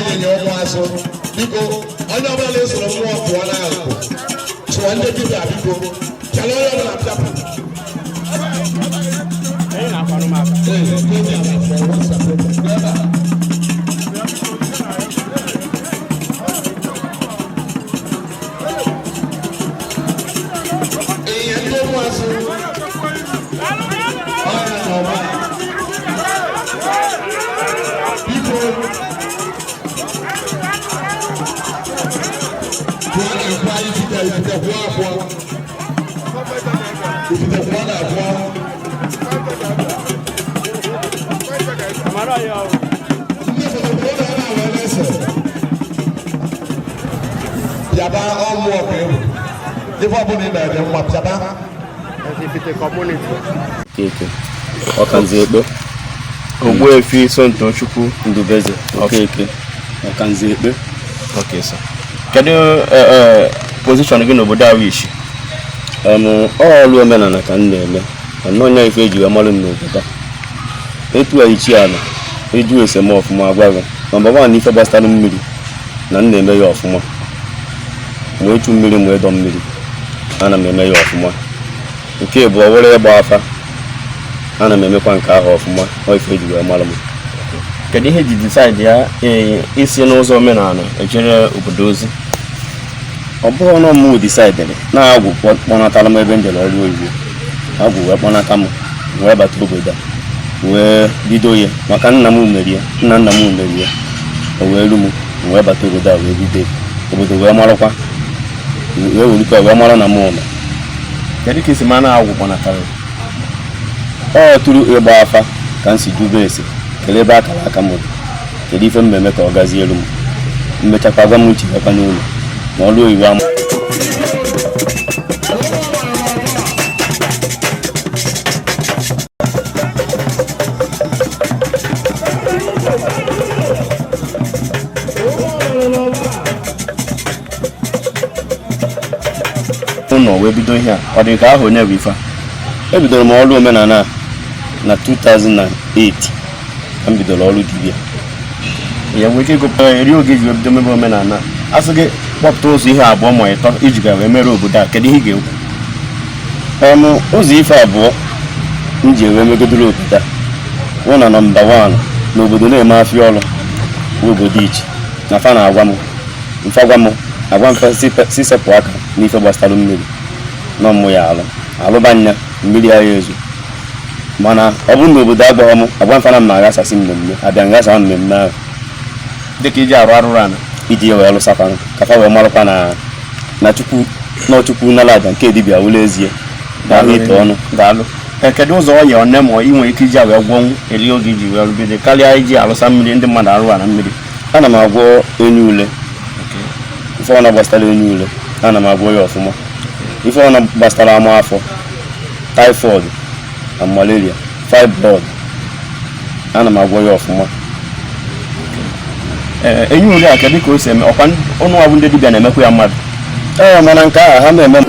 anyị nye ụmụazụ biko onye ọbụla na-esoro mmụọ pụọ n'akụ chụọ ndị dibịa biko chala onye ọbụla pịapụ ihe ndị ụmụazụ ọya n'ọba biko Piaba ọmụ ọkụ ewu ife ọbụla ị na-ede mma piaba Okanze Ekpe Ogbuefi Sonto Chukwu Ndubeze Okeke Okanze Ekpe. Okay, sir. Kedu position gị n'obodo ahụ Ichi? Ọlụ omenala ka m na-eme mana onye ife eji amalụ n'obodo etu a Ichi ala eju eseme ọfụma agwaghị nọmba 1 ife gbasara mmiri na m na-eme ya ọfụma ma echu mmiri ma ịdọ mmiri ana m eme ya ọfụma nke bụ were ịgba afa ana m emekwa nke ahụ ọfụma ọ ife eji amalụ m. Kedu ihe ji decide ya isi n'ụzọ omenala ejere obodo ozi? Ọ bụrụ na m decide na-agwụ kpọnatara m ebe njele ọrụ oyibo agwụ wee kpọnata m wee bata obodo wee bido ya maka nna m merie o wee ru m wee bata obodo a wee bido obodo wee marakwa wee welikwa wee mara na m ụlọ. Kedu ka isi ma na-agwụ kpọnatara? Ọ tụrụ ịgba afa ka m si dube ese kele ebe akara aka m kedu ife mmemme ka ọ gazie elu m mmechakwa gwa m uche yakwa n'ụlọ na ọrụ oyibo ama ụnọ wee bido ihe a ọ dị ka ahụ onye bụ ife? Ebidoro m ọrụ omenala na 2008 ka m bidoro ọrụ dibịa. Ya nwere ike ịgụpụta eri oge ji ebido mebe omenala asị gị kpọpụta ụzọ ihe abụọ ma ịtọ iji ga wee mere obodo a, kedu ihe ị ga-ekwu? Ụzọ ife abụọ m ji wee megodoro obodo a wụ na nọmba 1 n'obodo na-eme afịa ọrụ obodo Ichi na fa na-agwa m agwa mfe si sepụ aka n'ife gbasara mmiri nọ mmụ ya alụbanya mmiri agha ezu mana ọ bụrụ na obodo agbaghọ m agwa mfe na mma aghasasị mmemme abịa nghasa mmemme ahụ dịka iji arụ arụrụ ana iji ya wee lụsakwa ka fa wee marụkwa na Chukwu n'ala aja nke dibịa wụlụ ezie ahụ ite ọnụ. Daalụ. Kedu ụzọ ọ ya one ma ị nwere ike iji wee gwọnwụ eri oge iji wee rụbido karịa iji alụsa mmiri ndị mmadụ arụ na mmiri? Ana m agwọ enyi ule ife ọ na-gbasara enyi ule ana m agwọ ya ọfụma ife ọ na-gbasara ama afọ typhoid na malaria fibroid ana m agwọ ya ọfụma. Enyi ule a kedu ka o si eme ọkwa ụnụ ọbụ ndị dibịa na-emekwa ya mmadụ? Mana nke a ha na-eme